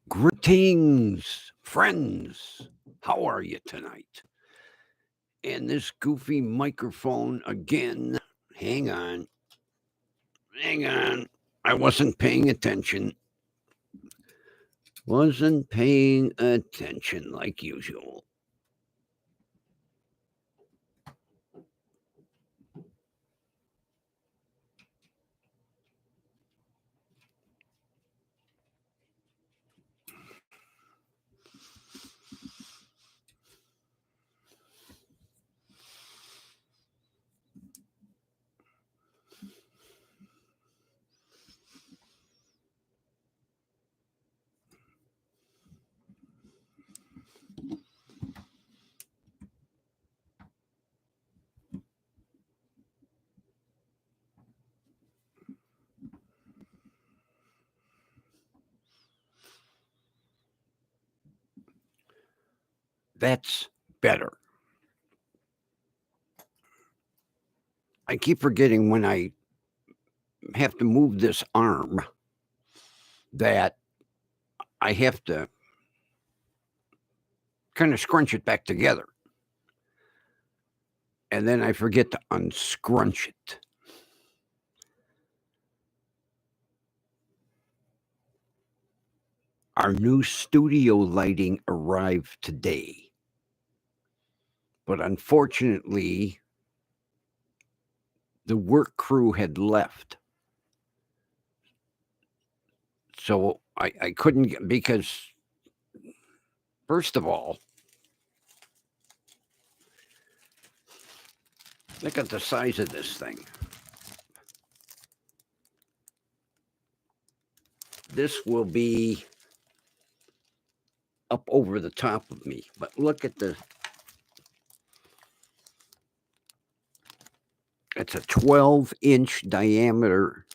Greetings, friends. How are you tonight? And this goofy microphone again. Hang on. Hang on. I wasn't paying attention. Wasn't paying attention like usual. That's better. I keep forgetting when I have to move this arm that I have to kind of scrunch it back together. And then I forget to unscrunch it. Our new studio lighting arrived today. But unfortunately, the work crew had left. So I couldn't get, because, first of all, look at the size of this thing. This will be up over the top of me, but look at it's a 12-inch diameter.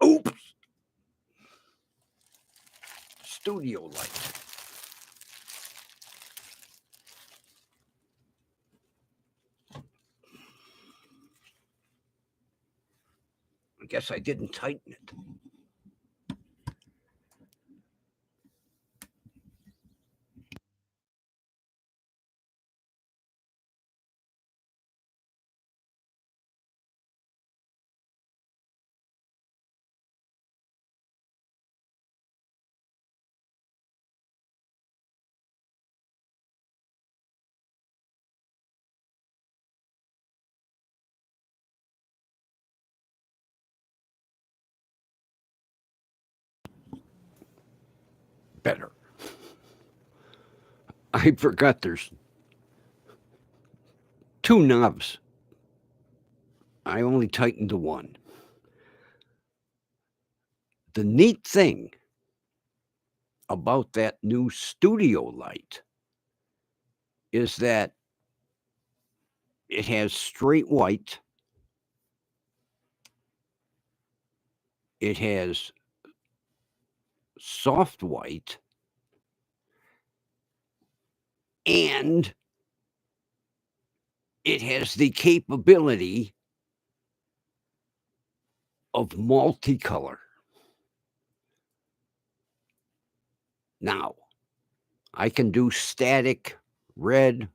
Oops. Studio light. I guess I didn't tighten it. Better. I forgot there's 2 knobs. I only tightened the one. The neat thing about that new studio light is that it has straight white. It has soft white. And it has the capability of multicolor. Now, I can do static, red,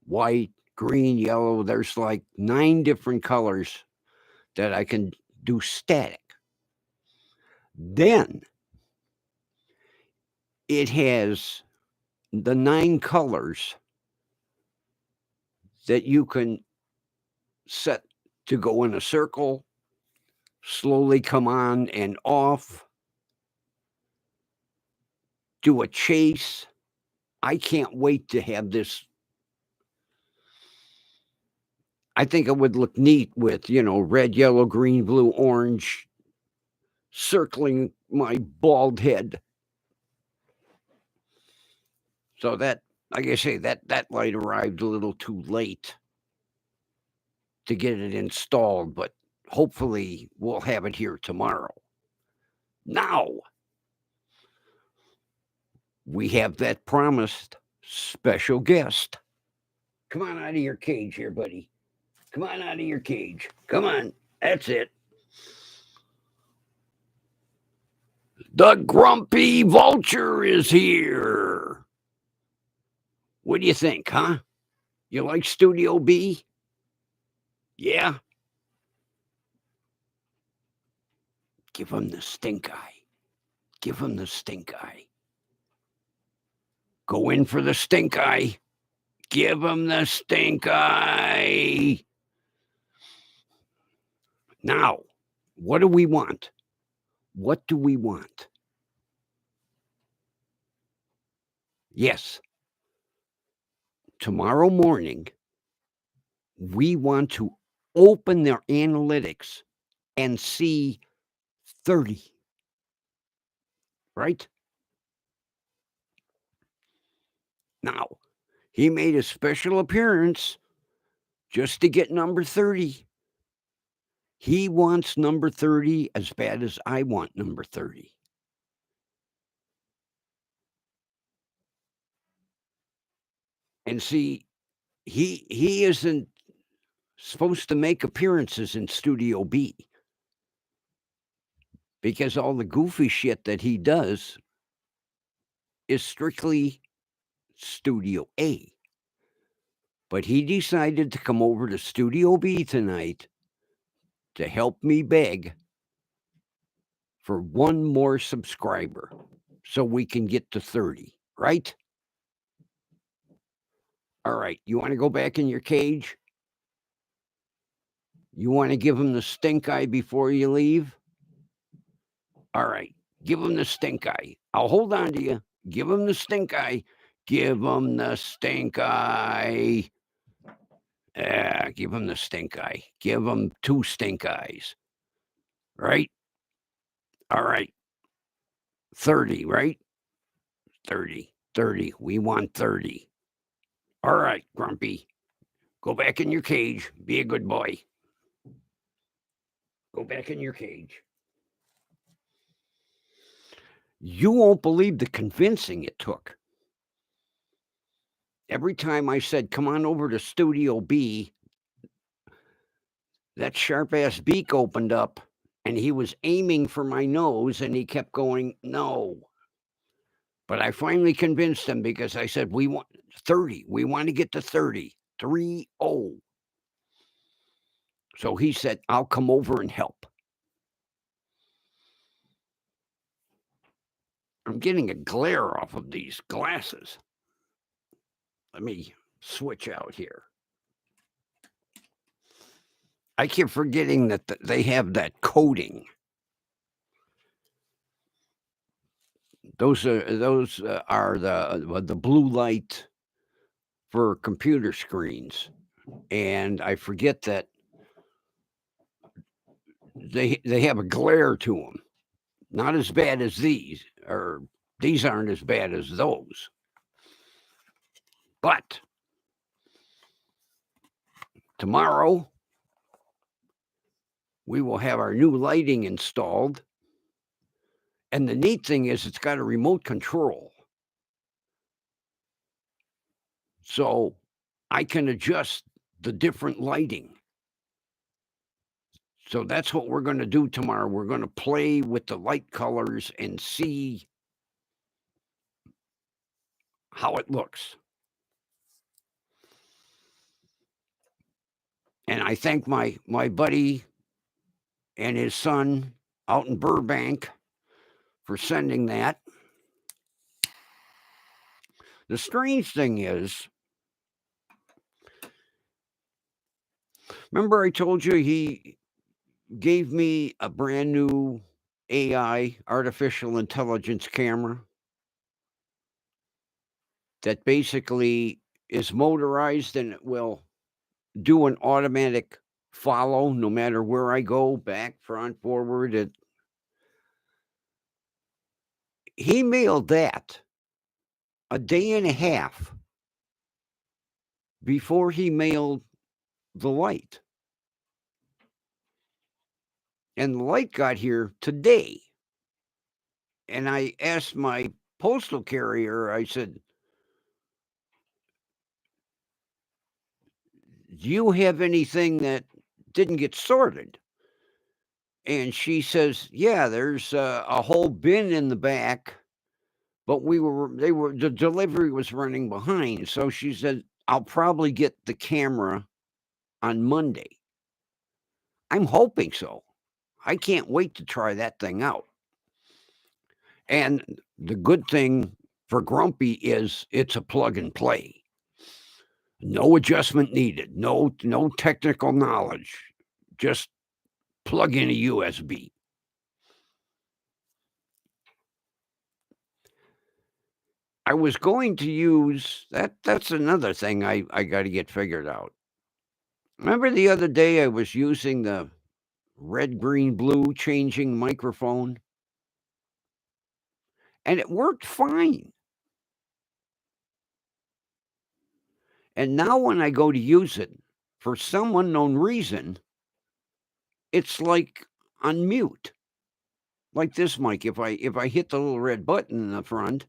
white, green, yellow. There's like 9 different colors that I can do static. Then it has the 9 colors that you can set to go in a circle, slowly come on and off, do a chase. I can't wait to have this. I think it would look neat with, red, yellow, green, blue, orange, circling my bald head. So that, like I say, that light arrived a little too late to get it installed, but hopefully we'll have it here tomorrow. Now, we have that promised special guest. Come on out of your cage here, buddy. Come on out of your cage. Come on. That's it. The grumpy vulture is here. What do you think, huh? You like Studio B? Yeah? Give him the stink eye. Give him the stink eye. Go in for the stink eye. Give him the stink eye. Now, what do we want? What do we want? Yes, tomorrow morning, we want to open their analytics and see 30, right? Now, he made a special appearance just to get number 30. He wants number 30 as bad as I want number 30. And see, he isn't supposed to make appearances in Studio B because all the goofy shit that he does is strictly Studio A. But he decided to come over to Studio B tonight to help me beg for one more subscriber so we can get to 30, right? All right, you want to go back in your cage? You want to give him the stink eye before you leave? All right, give him the stink eye. I'll hold on to you. Give him the stink eye. Give him the stink eye. Yeah, give him the stink eye. Give him 2 stink eyes. Right? All right. 30, right? 30. 30. We want 30. All right, Grumpy. Go back in your cage. Be a good boy. Go back in your cage. You won't believe the convincing it took. Every time I said, come on over to Studio B, that sharp ass beak opened up and he was aiming for my nose and he kept going, no. But I finally convinced him because I said, we want 30. We want to get to 30. 3-0. So he said, I'll come over and help. I'm getting a glare off of these glasses. Let me switch out here. I keep forgetting that they have that coating. Those are the blue light for computer screens, and I forget that they have a glare to them. Not as bad as these, or these aren't as bad as those. But tomorrow we will have our new lighting installed. And the neat thing is it's got a remote control. So I can adjust the different lighting. So that's what we're going to do tomorrow. We're going to play with the light colors and see how it looks. And I thank my buddy and his son out in Burbank for sending that. The strange thing is, remember I told you he gave me a brand new AI, artificial intelligence camera that basically is motorized and it will do an automatic follow no matter where I go, back, front, forward. He mailed that a day and a half before he mailed the light. And the light got here today. And I asked my postal carrier, I said, do you have anything that didn't get sorted? And she says, "Yeah, there's a whole bin in the back, but the delivery was running behind." So she said, "I'll probably get the camera on Monday." I'm hoping so. I can't wait to try that thing out. And the good thing for Grumpy is it's a plug and play. No adjustment needed. No technical knowledge. Just plug in a USB. I was going to use that's another thing I got to get figured out. Remember the other day I was using the red, green, blue changing microphone and it worked fine. And now when I go to use it, for some unknown reason, it's like on mute. Like this mic, if I hit the little red button in the front,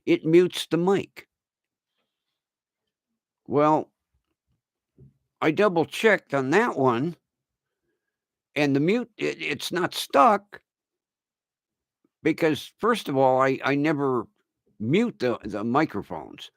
it mutes the mic. Well, I double checked on that one, and the mute it's not stuck because first of all, I never mute the microphones.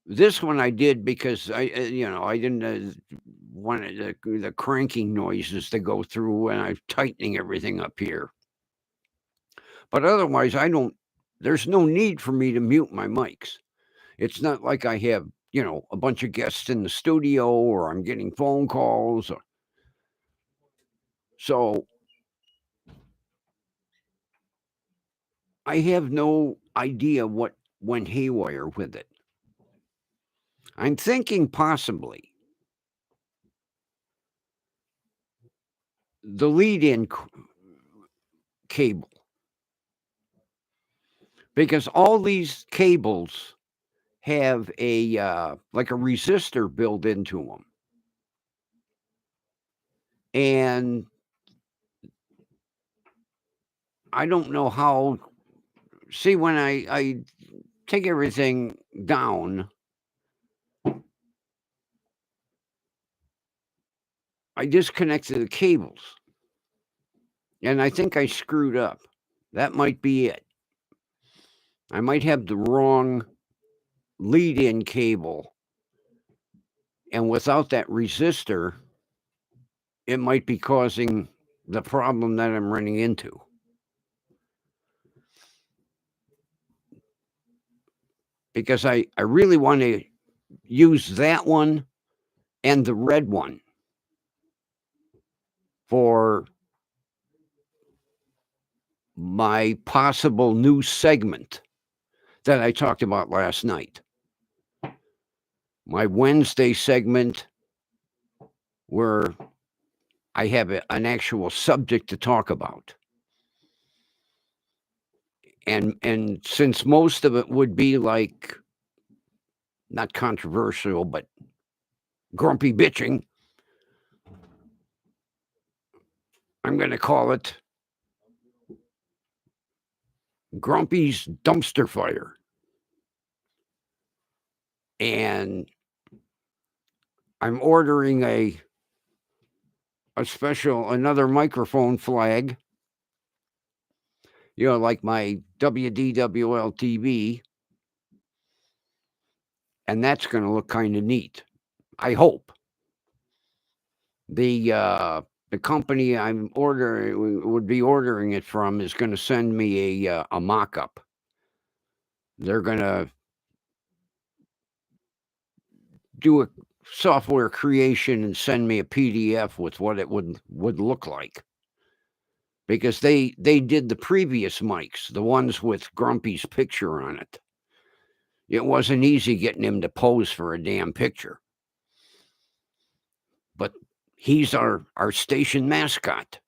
This one I did because I didn't want the cranking noises to go through when I'm tightening everything up here. But otherwise, there's no need for me to mute my mics. It's not like I have, a bunch of guests in the studio or I'm getting phone calls. So I have no idea what went haywire with it. I'm thinking possibly the lead-in cable, because all these cables have like a resistor built into them. And I don't know how. See, when I take everything down, I disconnected the cables. And I think I screwed up. That might be it. I might have the wrong lead-in cable. And without that resistor, it might be causing the problem that I'm running into. Because I really want to use that one and the red one for my possible new segment that I talked about last night. My Wednesday segment where I have an actual subject to talk about. And since most of it would be like not controversial, but grumpy bitching, I'm going to call it Grumpy's Dumpster Fire. And I'm ordering another microphone flag, like my WDWL TV. And that's going to look kind of neat. I hope. The company would be ordering it from is going to send me a mock-up. They're going to do a software creation and send me a PDF with what it would look like. Because they did the previous mics, the ones with Grumpy's picture on it. It wasn't easy getting him to pose for a damn picture. But he's our station mascot,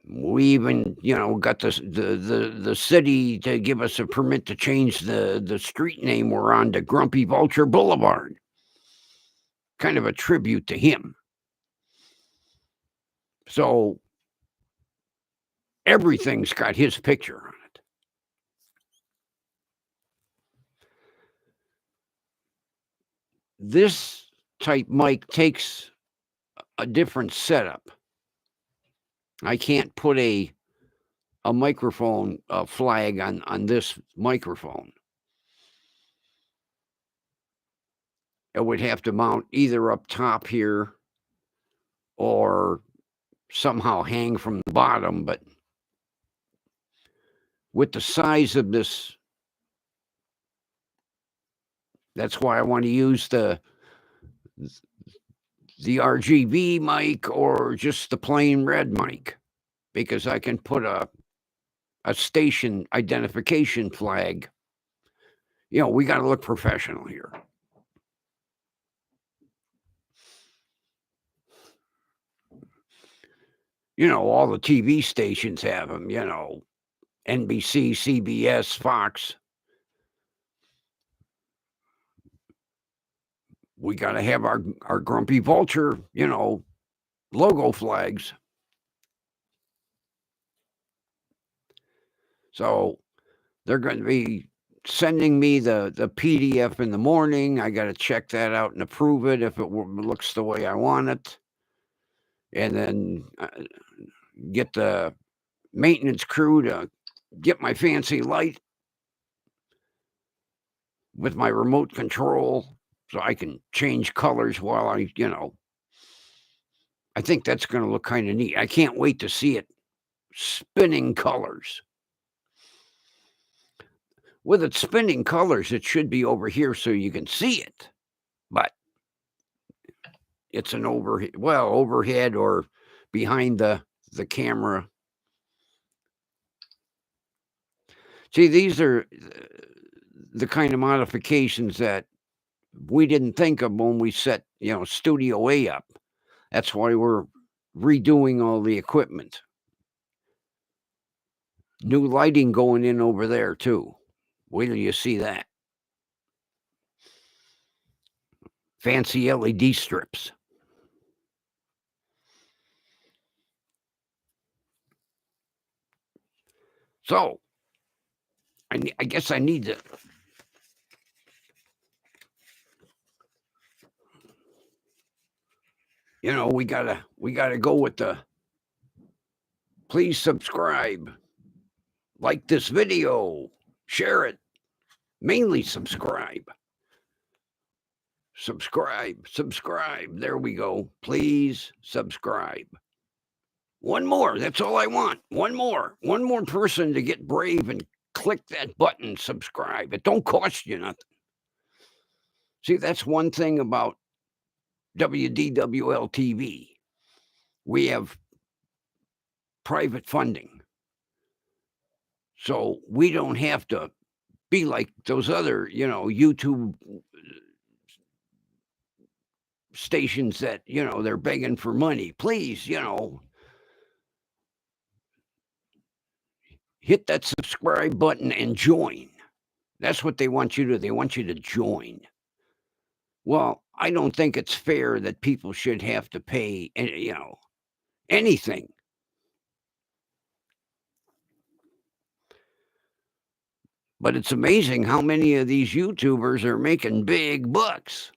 We even, got the city to give us a permit to change the street name we're on to Grumpy Vulture Boulevard. Kind of a tribute to him. So everything's got his picture on it. This type mic takes a different setup. I can't put a microphone flag on this microphone. It would have to mount either up top here or somehow hang from the bottom. But with the size of this, that's why I want to use the RGB mic or just the plain red mic, because I can put a station identification flag. We got to look professional here. All the TV stations have them, NBC, CBS, Fox. We got to have our Grumpy Vulture, logo flags. So they're going to be sending me the PDF in the morning. I got to check that out and approve it if it looks the way I want it. And then get the maintenance crew to get my fancy light with my remote control so I can change colors while I think that's going to look kind of neat. I can't wait to see it spinning colors. With it spinning colors, it should be over here so you can see it. But it's an overhead or behind the camera. See, these are the kind of modifications that we didn't think of when we set, Studio A up. That's why we're redoing all the equipment. New lighting going in over there too. Wait till you see that. Fancy LED strips. So, I guess I need to. We gotta go with the. Please subscribe, like this video, share it. Mainly subscribe. Subscribe. There we go. Please subscribe. One more. That's all I want. One more person to get brave and click that button, subscribe. It don't cost you nothing. See, that's one thing about WDWL TV. We have private funding. So we don't have to be like those other, YouTube stations that, they're begging for money. Please, hit that subscribe button and join. That's what they want you to do. They want you to join. Well, I don't think it's fair that people should have to pay, anything. But it's amazing how many of these YouTubers are making big bucks.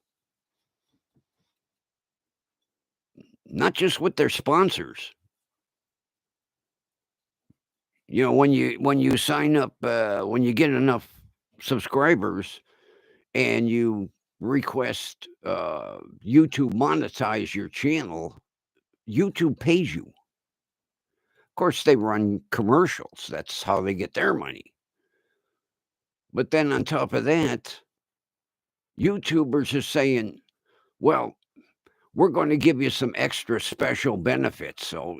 Not just with their sponsors. When you sign up, when you get enough subscribers and you request YouTube monetize your channel, YouTube pays you. Of course, they run commercials. That's how they get their money. But then on top of that, YouTubers are saying, well, we're going to give you some extra special benefits. So,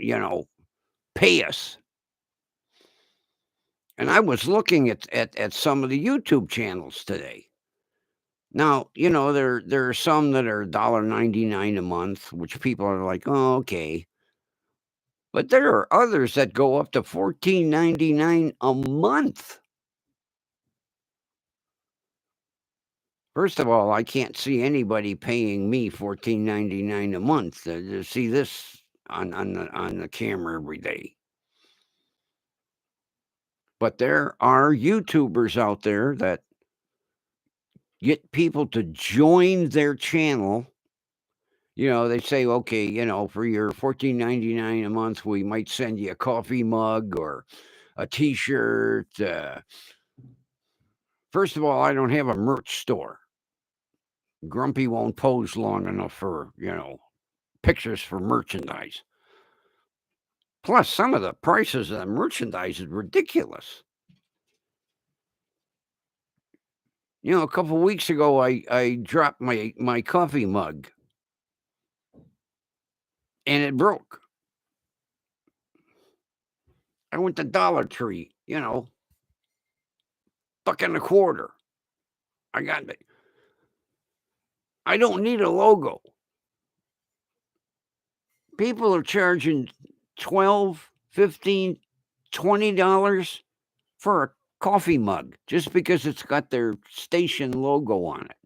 pay us. And I was looking at some of the YouTube channels today. Now, there are some that are $1.99 a month, which people are like, oh, okay. But there are others that go up to $14.99 a month. First of all, I can't see anybody paying me $14.99 a month to see this on the camera every day. But there are YouTubers out there that get people to join their channel They say, okay, for your $14.99 a month, we might send you a coffee mug or a T-shirt. First of all, I don't have a merch store. Grumpy won't pose long enough for pictures for merchandise. Plus, some of the prices of the merchandise is ridiculous. A couple weeks ago, I dropped my coffee mug, and it broke. I went to Dollar Tree, buck and a quarter. I got it. I don't need a logo. People are charging $12, $15, $20 for a coffee mug just because it's got their station logo on it.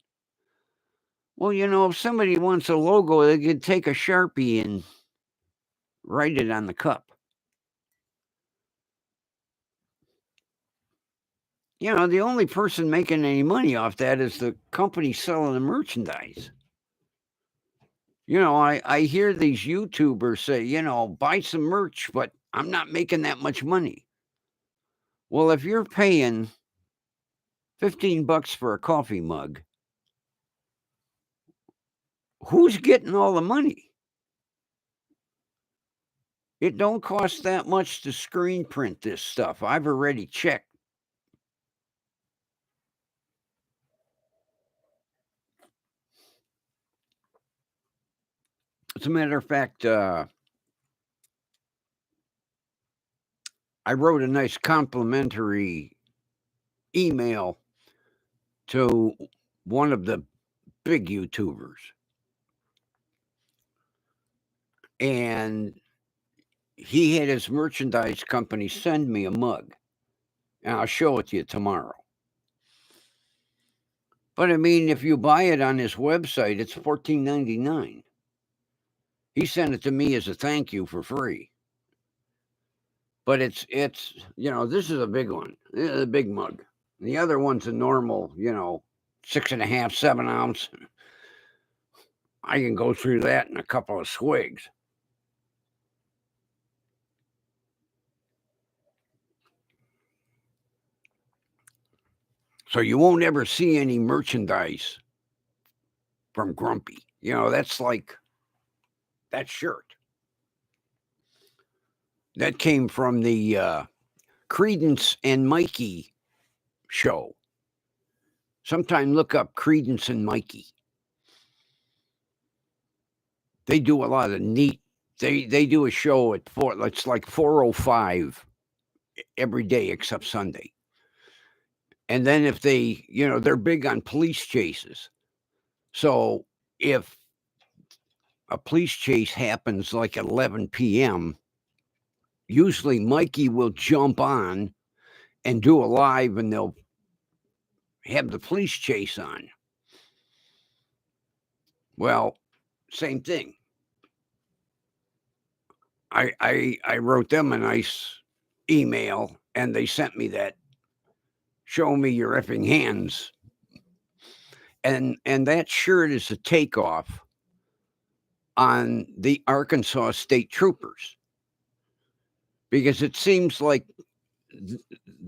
Well, if somebody wants a logo, they could take a Sharpie and write it on the cup. The only person making any money off that is the company selling the merchandise. I hear these YouTubers say, buy some merch, but I'm not making that much money. Well, if you're paying $15 for a coffee mug, who's getting all the money? It don't cost that much to screen print this stuff. I've already checked. As a matter of fact, I wrote a nice complimentary email to one of the big YouTubers. And he had his merchandise company send me a mug. And I'll show it to you tomorrow. But I mean, if you buy it on his website, it's $14.99. He sent it to me as a thank you for free. But it's this is a big one. This is a big mug. The other one's a normal, 6.5, 7 ounce. I can go through that in a couple of swigs. So you won't ever see any merchandise from Grumpy. That's like that shirt. That came from the Credence and Mikey show. Sometime look up Credence and Mikey. They do a lot of neat. They do a show at it's like 4:05 every day except Sunday. And then if they, they're big on police chases. So if a police chase happens like at 11 p.m., usually Mikey will jump on and do a live, and they'll have the police chase on. Well, same thing. I wrote them a nice email, and they sent me that. Show me your effing hands. And that shirt is a takeoff on the Arkansas State Troopers, because it seems like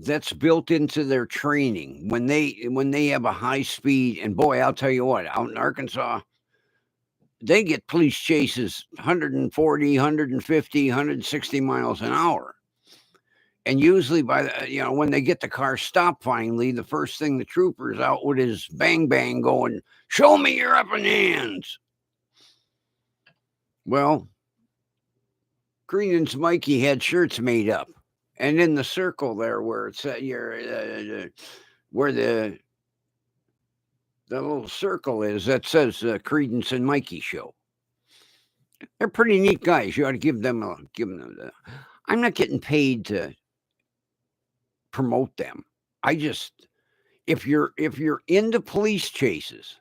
that's built into their training when they have a high speed. And boy, I'll tell you what, out in Arkansas, they get police chases 140, 150, 160 miles an hour. And usually by the, when they get the car stopped finally, the first thing the trooper's out with is bang bang going, show me your effing hands. Well, Greenland's Mikey had shirts made up. And in the circle there where it's where the little circle is, that says Credence and Mikey show. They're pretty neat guys. You ought to give them I'm not getting paid to promote them. I just, if you're into police chases,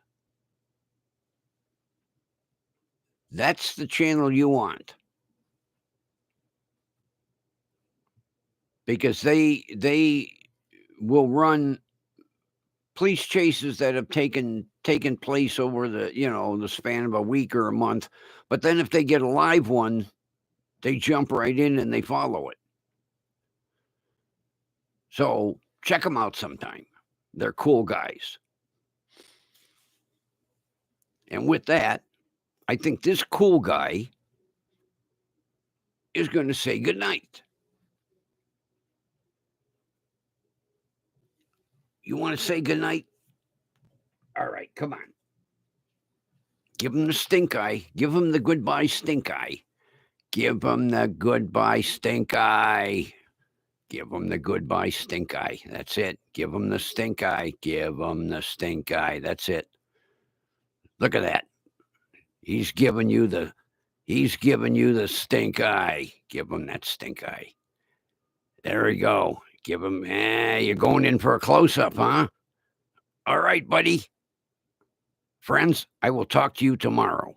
that's the channel you want, because they will run police chases that have taken taking place over the span of a week or a month. But then if they get a live one, they jump right in and they follow it. So check them out sometime. They're cool guys. And with that, I think this cool guy is going to say goodnight. You want to say goodnight? All right, come on. Give him the stink eye. Give him the goodbye stink eye. Give him the goodbye stink eye. Give him the goodbye stink eye. That's it. Give him the stink eye. Give him the stink eye. That's it. Look at that. He's giving you the stink eye. Give him that stink eye. There we go. Give him. You're going in for a close up, huh? All right, buddy. Friends, I will talk to you tomorrow.